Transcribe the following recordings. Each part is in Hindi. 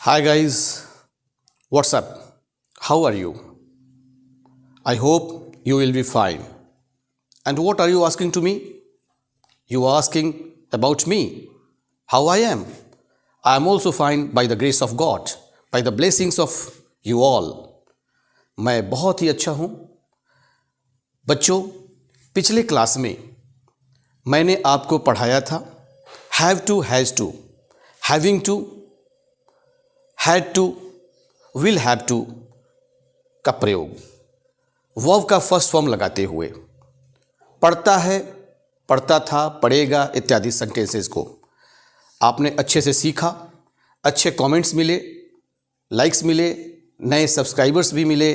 Hi guys, what's up? How are you? I hope you will be fine. And what are you asking to me? You are asking about me, how I am. I am also fine by the grace of God, by the blessings of you all. मैं बहुत ही अच्छा हूँ। बच्चों, पिछले क्लास में मैंने आपको पढ़ाया था have to, has to, having to, had to, will have to का प्रयोग वर्ब का फर्स्ट फॉर्म लगाते हुए पढ़ता है, पढ़ता था, पढ़ेगा इत्यादि सेंटेंसेस को आपने अच्छे से सीखा। अच्छे कमेंट्स मिले, लाइक्स मिले, नए सब्सक्राइबर्स भी मिले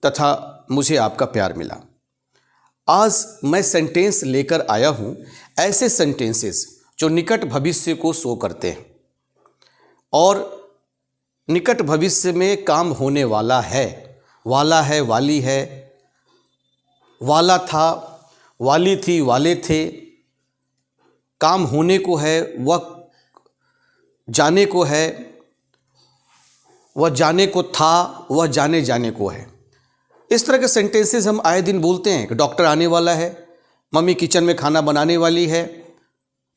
तथा मुझे आपका प्यार मिला। आज मैं सेंटेंस लेकर आया हूँ ऐसे सेंटेंसेस जो निकट भविष्य को शो करते हैं और निकट भविष्य में काम होने वाला है। वाला है, वाली है, वाला था, वाली थी, वाले थे, काम होने को है, वह जाने को है, वह जाने को था, वह जाने जाने को है। इस तरह के सेंटेंसेस हम आए दिन बोलते हैं कि डॉक्टर आने वाला है, मम्मी किचन में खाना बनाने वाली है,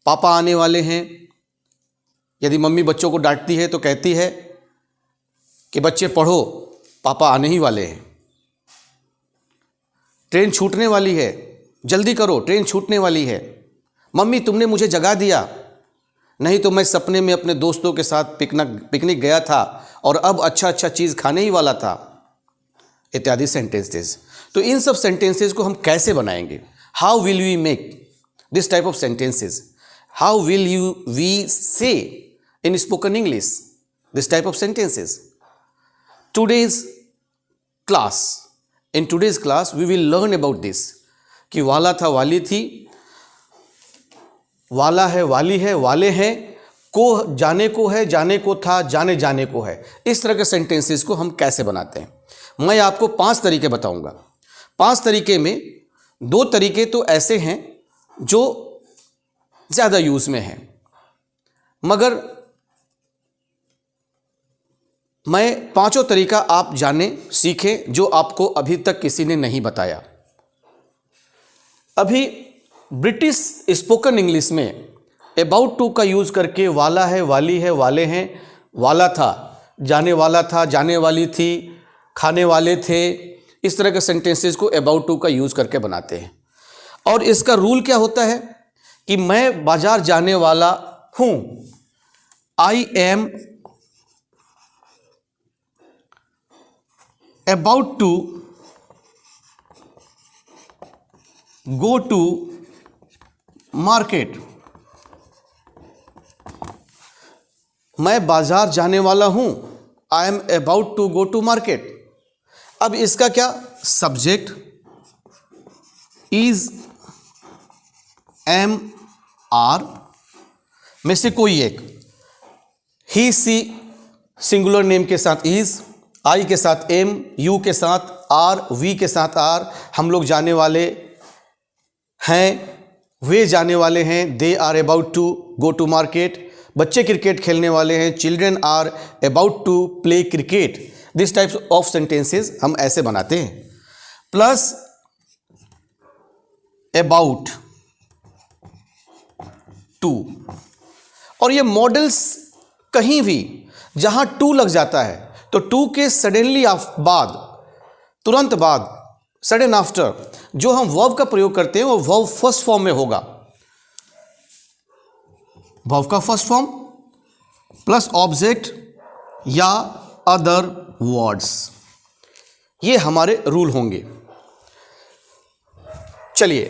पापा आने वाले हैं। यदि मम्मी बच्चों को डांटती है तो कहती है कि बच्चे पढ़ो, पापा आने ही वाले हैं। ट्रेन छूटने वाली है, जल्दी करो, ट्रेन छूटने वाली है। मम्मी तुमने मुझे जगा दिया, नहीं तो मैं सपने में अपने दोस्तों के साथ पिकनिक गया था और अब अच्छा चीज़ खाने ही वाला था, इत्यादि सेंटेंसेस। तो इन सब सेंटेंसेस को हम कैसे बनाएंगे? How will we make this type of sentences? How will we say in spoken English this type of sentences? In today's class we will learn about this कि वाला था, वाली थी, वाला है, वाली है, वाले हैं, को जाने को है, जाने को था, जाने जाने को है। इस तरह के सेंटेंसेस को हम कैसे बनाते हैं मैं आपको 5 तरीके बताऊंगा। 5 तरीके में 2 तरीके तो ऐसे हैं जो ज़्यादा यूज़ में हैं, मगर मैं 5 तरीका आप जाने, सीखें जो आपको अभी तक किसी ने नहीं बताया। अभी ब्रिटिश स्पोकन इंग्लिश में अबाउट टू का यूज़ करके वाला है, वाली है, वाले हैं, वाला था, जाने वाली थी, खाने वाले थे, इस तरह के सेंटेंसेस को अबाउट टू का यूज़ करके बनाते हैं। और इसका रूल क्या होता है कि मैं बाजार जाने वाला हूँ, I am about to go to market। मैं बाजार जाने वाला हूं, I am about to go to market. अब इसका क्या? सब्जेक्ट इज, एम, आर में से कोई एक, ही सी सिंगुलर नेम के साथ इज, आई के साथ एम, यू के साथ आर, वी के साथ आर, हम लोग जाने वाले हैं, वे जाने वाले हैं, they are about to go to market, बच्चे क्रिकेट खेलने वाले हैं, children are about to play cricket. This types of sentences हम ऐसे बनाते हैं। प्लस अबाउट टू, और ये मॉडल्स कहीं भी जहां टू लग जाता है तो टू के सडनली बाद, तुरंत बाद, सडन आफ्टर जो हम वर्ब का प्रयोग करते हैं वो वर्ब फर्स्ट फॉर्म में होगा। वर्ब का फर्स्ट फॉर्म प्लस ऑब्जेक्ट या अदर वर्ड्स, ये हमारे रूल होंगे। चलिए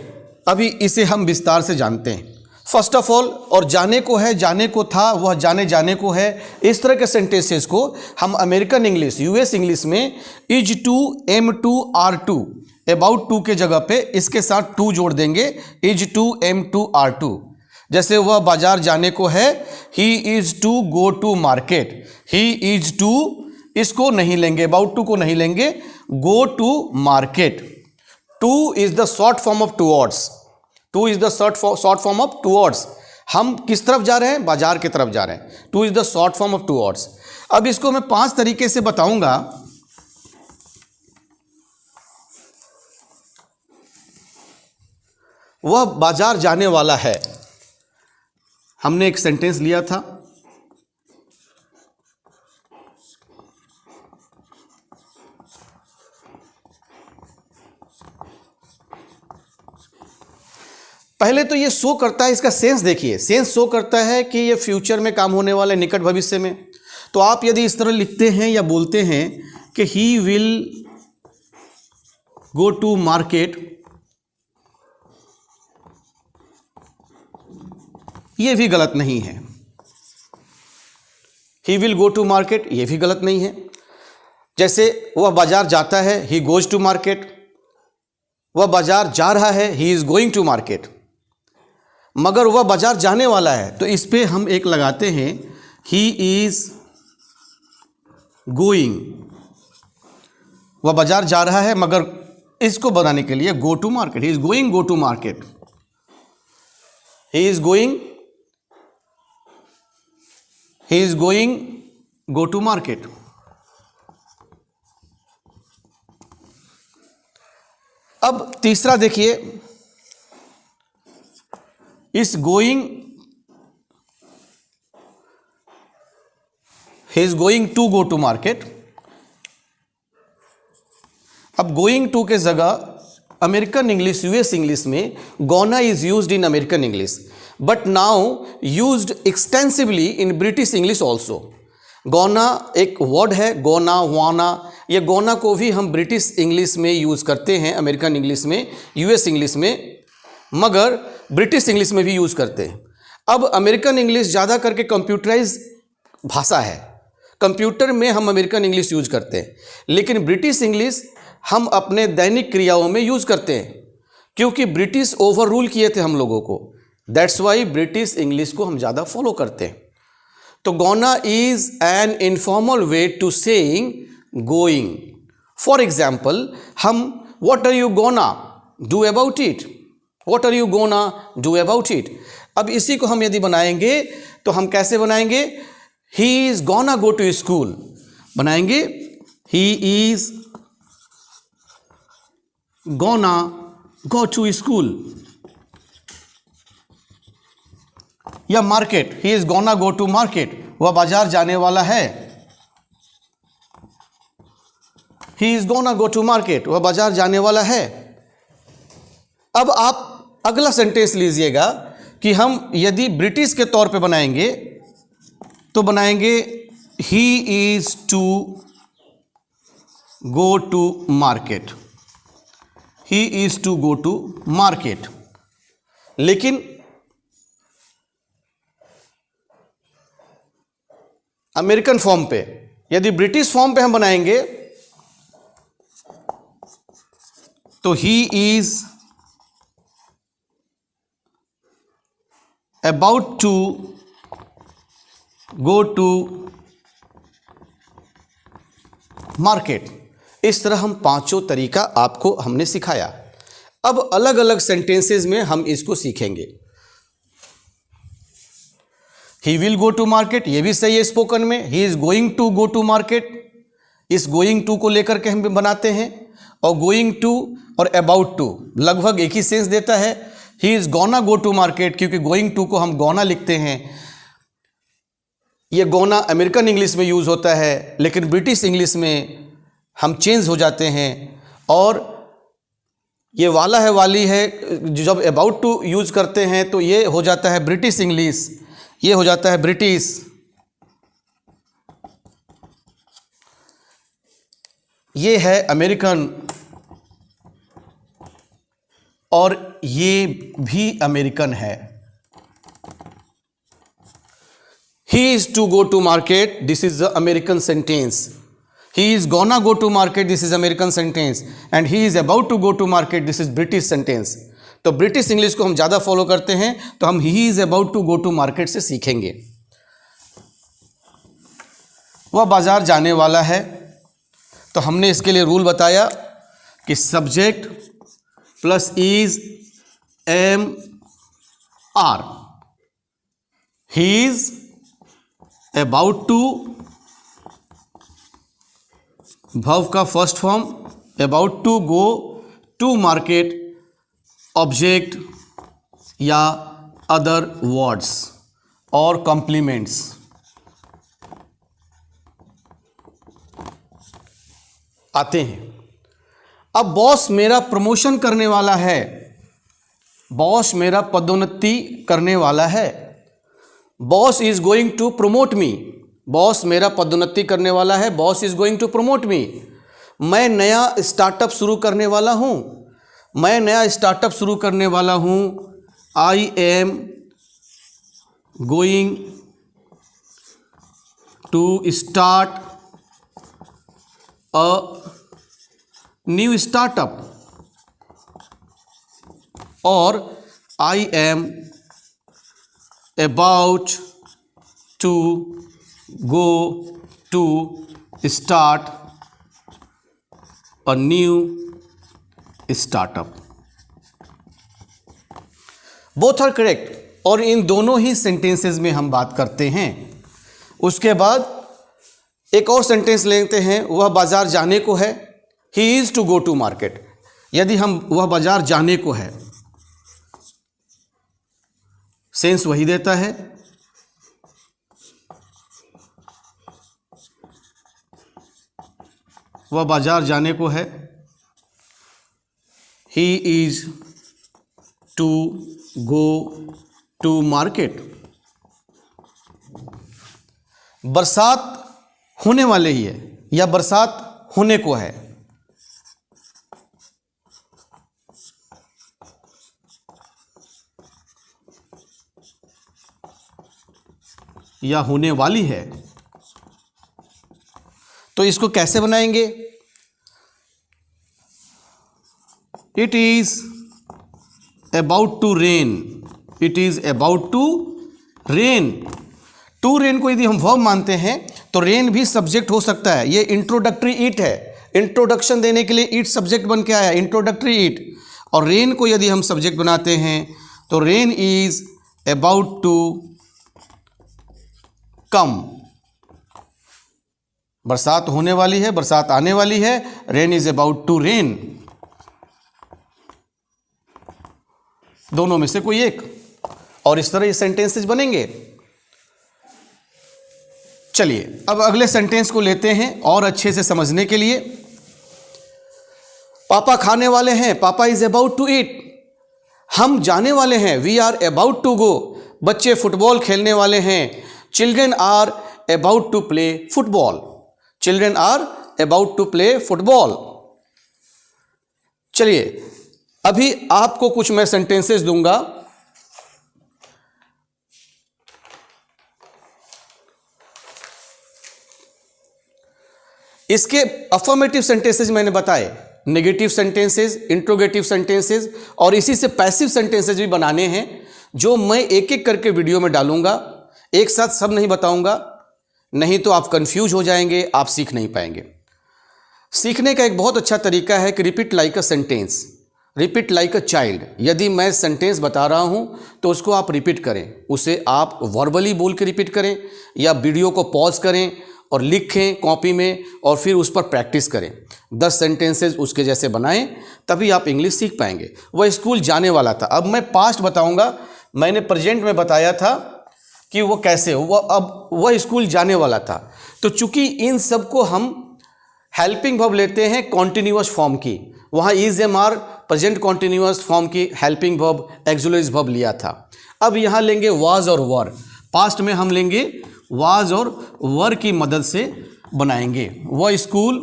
अभी इसे हम विस्तार से जानते हैं। फर्स्ट ऑफ ऑल, और जाने को है, जाने को था, वह जाने जाने को है, इस तरह के सेंटेंसेस को हम अमेरिकन इंग्लिश, यूएस इंग्लिश में is to, am to, are to, about to के जगह पे इसके साथ टू जोड़ देंगे, is to, am to, are to. जैसे वह बाजार जाने को है, he is to go to market, he is to, इसको नहीं लेंगे, अबाउट टू को नहीं लेंगे, go to market. To is the short form of towards, to is the short form of towards. हम किस तरफ जा रहे हैं? बाजार की तरफ जा रहे हैं। To is the short form of towards. अब इसको मैं 5 तरीके से बताऊंगा। वह बाजार जाने वाला है। हमने एक सेंटेंस लिया था, पहले तो ये शो करता है, इसका सेंस देखिए, सेंस शो करता है कि ये फ्यूचर में काम होने वाला है, निकट भविष्य में। तो आप यदि इस तरह लिखते हैं या बोलते हैं कि he will go to market, ये भी गलत नहीं है। He will go to market, ये भी गलत नहीं है। जैसे वह बाजार जाता है, ही गोज टू मार्केट। वह बाजार जा रहा है, he is going to market. मगर वह बाजार जाने वाला है, तो इस पे हम एक लगाते हैं, ही इज गोइंग। वह बाजार जा रहा है, मगर इसको बताने के लिए go to market, he is going go to market, he is going go to market. अब तीसरा देखिए, इस going, he is going to go to market. अब गोइंग टू के जगह अमेरिकन इंग्लिश, यूएस इंग्लिश में gonna is used in American English, but now used extensively in British English also. Gonna एक वर्ड है, गोना, वाना, ये गोना को भी हम ब्रिटिश इंग्लिश में यूज़ करते हैं, अमेरिकन इंग्लिश में, यूएस इंग्लिश में, मगर ब्रिटिश इंग्लिश में भी यूज़ करते हैं। अब अमेरिकन इंग्लिश ज़्यादा करके कंप्यूटराइज भाषा है, कंप्यूटर में हम अमेरिकन इंग्लिश यूज करते हैं, लेकिन ब्रिटिश इंग्लिश हम अपने दैनिक क्रियाओं में यूज़ करते हैं, क्योंकि ब्रिटिश ओवर रूल किए थे हम लोगों को। दैट्स वाई ब्रिटिश इंग्लिश को हम ज़्यादा फॉलो करते हैं। तो gonna is an informal way to saying going. For example, हम what are you gonna do about it, what are you gonna do about it. अब इसी को हम यदि बनाएंगे तो हम कैसे बनाएंगे? He is gonna go to school बनाएंगे, he is gonna go to school. या market, he is gonna go to market, वह बाजार जाने वाला है, he is gonna go to market, वह बाजार जाने वाला है। अब आप अगला सेंटेंस लीजिएगा कि हम यदि ब्रिटिश के तौर पे बनाएंगे तो बनाएंगे he is to go to market, he is to go to market. लेकिन अमेरिकन फॉर्म पे, यदि ब्रिटिश फॉर्म पे हम बनाएंगे तो he is about to go to market। इस तरह हम पांचों तरीका आपको हमने सिखाया। अब अलग अलग सेंटेंसेस में हम इसको सीखेंगे। He will go to market, ये भी सही है स्पोकन में। He is going to go to market, इस गोइंग टू को लेकर के हम बनाते हैं, और गोइंग टू और अबाउट टू लगभग एक ही सेंस देता है। He is gonna go to market, क्योंकि गोइंग टू को हम गोना लिखते हैं। ये गोना अमेरिकन इंग्लिश में यूज़ होता है, लेकिन ब्रिटिश इंग्लिश में हम चेंज हो जाते हैं। और ये वाला है, वाली है, जब अबाउट टू यूज़ करते हैं तो ये हो जाता है ब्रिटिश इंग्लिश, ये हो जाता है ब्रिटिश। ये है अमेरिकन, और ये भी अमेरिकन है। He is to go to market, this is the American sentence. He is gonna go to market, this is American sentence. And he is about to go to market, this is British sentence. तो ब्रिटिश इंग्लिश को हम ज़्यादा फॉलो करते हैं, तो हम he is about to go to market से सीखेंगे। वह बाजार जाने वाला है, तो हमने इसके लिए रूल बताया कि subject plus is am are, he is about to, verb का first form, about to go to market, object या अदर वर्ड्स और कॉम्प्लीमेंट्स। आते हैं। अब बॉस मेरा प्रमोशन करने वाला है, बॉस मेरा पदोन्नति करने वाला है। Boss is going to promote me, boss मेरा पदोन्नति करने वाला है, boss is going to promote me. मैं नया स्टार्टअप शुरू करने वाला हूं, मैं नया स्टार्टअप शुरू करने वाला हूं। I am going to start a new startup, और I am about to go to start a new startup. Both are correct, और इन दोनों ही सेंटेंसेस में हम बात करते हैं। उसके बाद एक और सेंटेंस लेते हैं, वह बाजार जाने को है। He is to go to market. यदि हम वह बाजार जाने को है, सेंस वही देता है। वह बाजार जाने को है, he is to go to market. बरसात होने वाले ही है या बरसात होने को है, या होने वाली है। तो इसको कैसे बनाएंगे? It is about to rain, it is about to rain. To rain को यदि हम वर्ब मानते हैं तो रेन भी सब्जेक्ट हो सकता है। ये इंट्रोडक्टरी इट है, इंट्रोडक्शन देने के लिए इट सब्जेक्ट बन के आया, इंट्रोडक्टरी इट। और रेन को यदि हम सब्जेक्ट बनाते हैं तो rain is about to come. बरसात होने वाली है, बरसात आने वाली है, rain is about to rain. दोनों में से कोई एक, और इस तरह ये सेंटेंसेस बनेंगे। चलिए अब अगले सेंटेंस को लेते हैं और अच्छे से समझने के लिए। पापा खाने वाले हैं, पापा इज अबाउट टू ईट। हम जाने वाले हैं, we are about to go. बच्चे फुटबॉल खेलने वाले हैं, children are about to play football. Children are about to play football. चलिए अभी आपको कुछ मैं सेंटेंसेस दूंगा, इसके अफर्मेटिव सेंटेंसेस मैंने बताए, नेगेटिव सेंटेंसेस, इंट्रोगेटिव सेंटेंसेस, और इसी से पैसिव सेंटेंसेस भी बनाने हैं, जो मैं एक एक करके वीडियो में डालूंगा। एक साथ सब नहीं बताऊंगा, नहीं तो आप कंफ्यूज हो जाएंगे, आप सीख नहीं पाएंगे। सीखने का एक बहुत अच्छा तरीका है कि repeat like a sentence, repeat like a child. यदि मैं सेंटेंस बता रहा हूं तो उसको आप रिपीट करें, उसे आप वर्बली बोल के रिपीट करें, या वीडियो को पॉज करें और लिखें कॉपी में, और फिर उस पर प्रैक्टिस करें। 10 सेंटेंसेस उसके जैसे बनाएं, तभी आप इंग्लिश सीख पाएंगे। वह स्कूल जाने वाला था। अब मैं पास्ट बताऊंगा, मैंने प्रेजेंट में बताया था कि वो कैसे हो, अब वह स्कूल जाने वाला था। तो चूंकि इन सब को हम हेल्पिंग वर्ब लेते हैं कॉन्टिन्यूअस फॉर्म की, वहाँ is am are present continuous form की हेल्पिंग वर्ब एक्सुलरी वर्ब लिया था। अब यहाँ लेंगे वाज और वर। पास्ट में हम लेंगे वाज और वर की मदद से बनाएंगे। वह स्कूल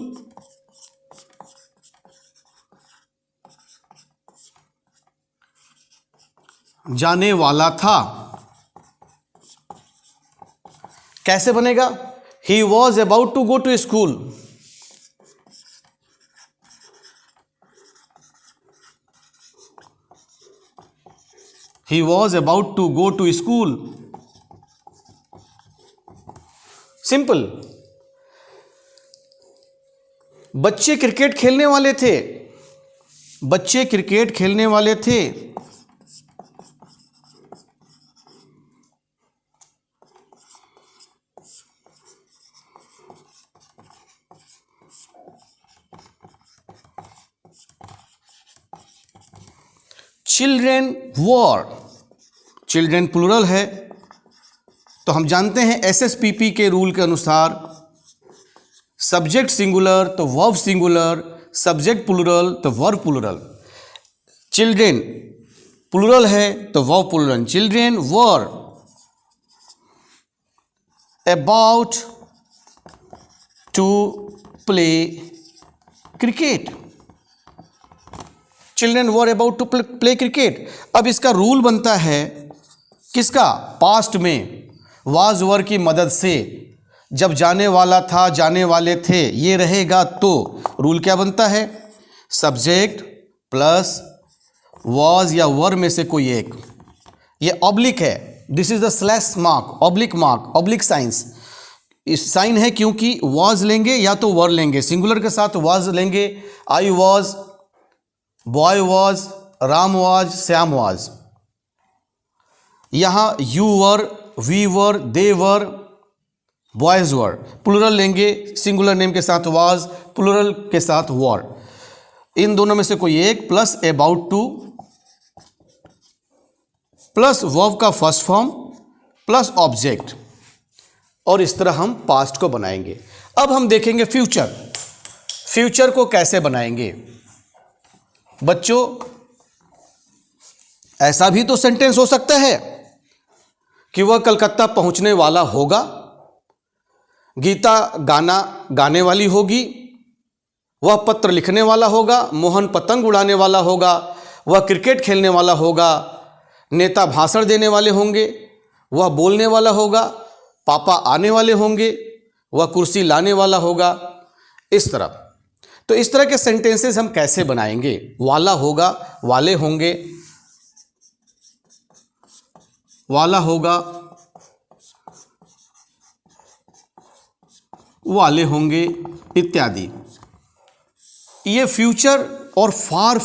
जाने वाला था। कैसे बनेगा? He was about to go to school. He was about to go to school. Simple. बच्चे क्रिकेट खेलने वाले थे, बच्चे क्रिकेट खेलने वाले थे। चिल्ड्रेन वर, चिल्ड्रेन प्लूरल है, तो हम जानते हैं एसएसपीपी के रूल के अनुसार सब्जेक्ट सिंगुलर तो वर्ब सिंगुलर, सब्जेक्ट प्लूरल तो वर्ब प्लूरल। चिल्ड्रेन प्लूरल है तो verb plural. Children were about to play cricket. Children were about to play cricket. अब इसका रूल बनता है किसका? पास्ट में वाज वर की मदद से, जब जाने वाला था, जाने वाले थे, ये रहेगा तो रूल क्या बनता है? सब्जेक्ट प्लस वाज या वर में से कोई एक। ये ऑब्लिक है, this is the slash mark, oblique mark, oblique science. इस साइन है क्योंकि वाज लेंगे या तो वर लेंगे, सिंगुलर के साथ वाज लेंगे। I was, boy was, Ram was, Shyam was. यहां you were, we were, they were, boys were. Plural लेंगे, सिंगुलर नेम के साथ वाज, प्लूरल के साथ वर। इन दोनों में से कोई एक plus about two plus verb का फर्स्ट फॉर्म प्लस ऑब्जेक्ट, और इस तरह हम पास्ट को बनाएंगे। अब हम देखेंगे फ्यूचर। फ्यूचर को कैसे बनाएंगे? बच्चों, ऐसा भी तो सेंटेंस हो सकता है कि वह कलकत्ता पहुंचने वाला होगा, गीता गाना गाने वाली होगी, वह पत्र लिखने वाला होगा, मोहन पतंग उड़ाने वाला होगा, वह क्रिकेट खेलने वाला होगा, नेता भाषण देने वाले होंगे, वह बोलने वाला होगा, पापा आने वाले होंगे, वह कुर्सी लाने वाला होगा। इस तरह, तो इस तरह के सेंटेंसेस हम कैसे बनाएंगे? वाला होगा, वाले होंगे, वाला होगा, वाले होंगे इत्यादि। ये फ्यूचर और फार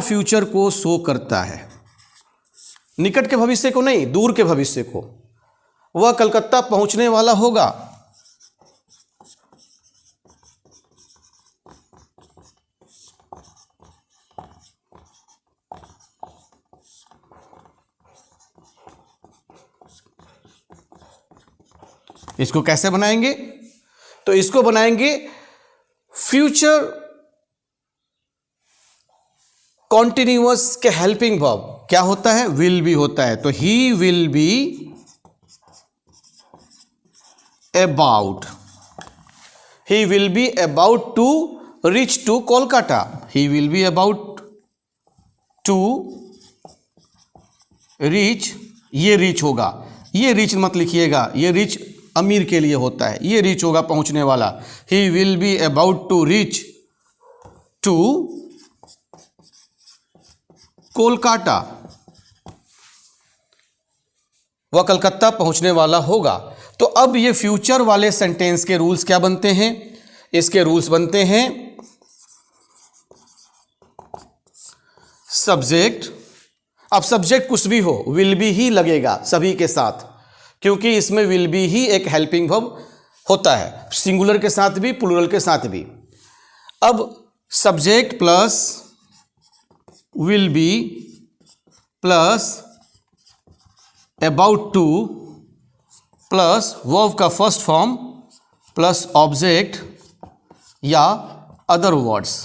फ्यूचर को शो करता है, निकट के भविष्य को नहीं, दूर के भविष्य को। वह कलकत्ता पहुंचने वाला होगा, इसको कैसे बनाएंगे? तो इसको बनाएंगे फ्यूचर कॉन्टिन्यूअस के हेल्पिंग वर्ब। क्या होता है? विल बी होता है। तो he will be about, he will be about to reach to Kolkata. He will be about to reach, ये रीच होगा, ये रीच मत लिखिएगा, ये रीच अमीर के लिए होता है, ये रीच होगा पहुंचने वाला। He will be about to reach to Kolkata, वह कलकत्ता पहुंचने वाला होगा। तो अब ये फ्यूचर वाले सेंटेंस के रूल्स क्या बनते हैं? इसके रूल्स बनते हैं सब्जेक्ट, अब सब्जेक्ट कुछ भी हो, विल बी ही लगेगा सभी के साथ, क्योंकि इसमें विल बी ही एक हेल्पिंग वर्ब होता है, सिंगुलर के साथ भी प्लूरल के साथ भी। अब subject plus will be plus about two plus verb का फर्स्ट फॉर्म प्लस ऑब्जेक्ट या अदर वर्ड्स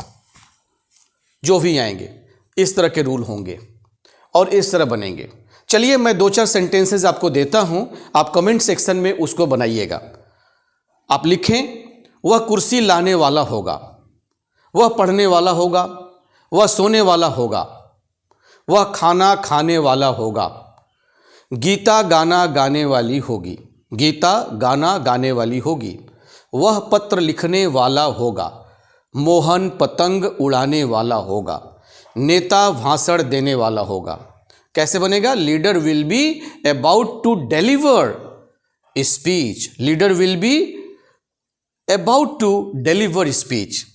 जो भी आएंगे, इस तरह के रूल होंगे और इस तरह बनेंगे। चलिए मैं 2-4 सेंटेंसेस आपको देता हूं, आप कमेंट सेक्शन में उसको बनाइएगा। आप लिखें, वह कुर्सी लाने वाला होगा, वह पढ़ने वाला होगा, वह सोने वाला होगा, वह खाना खाने वाला होगा, गीता गाना गाने वाली होगी, गीता गाना गाने वाली होगी, वह पत्र लिखने वाला होगा, मोहन पतंग उड़ाने वाला होगा, नेता भाषण देने वाला होगा। कैसे बनेगा? Leader will be about to deliver speech, leader will be about to deliver speech.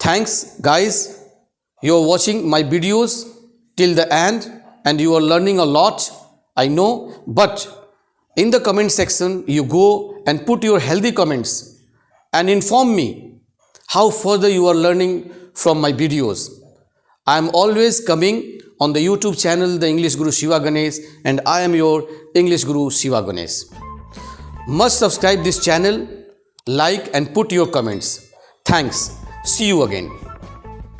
Thanks guys, you are watching my videos till the end and you are learning a lot, I know, but in the comment section you go and put your healthy comments and inform me how further you are learning from my videos. I am always coming on the YouTube channel, the English Guru Shiva Ganesh, and I am your English Guru Shiva Ganesh. Must subscribe this channel, like and put your comments. Thanks. See you again.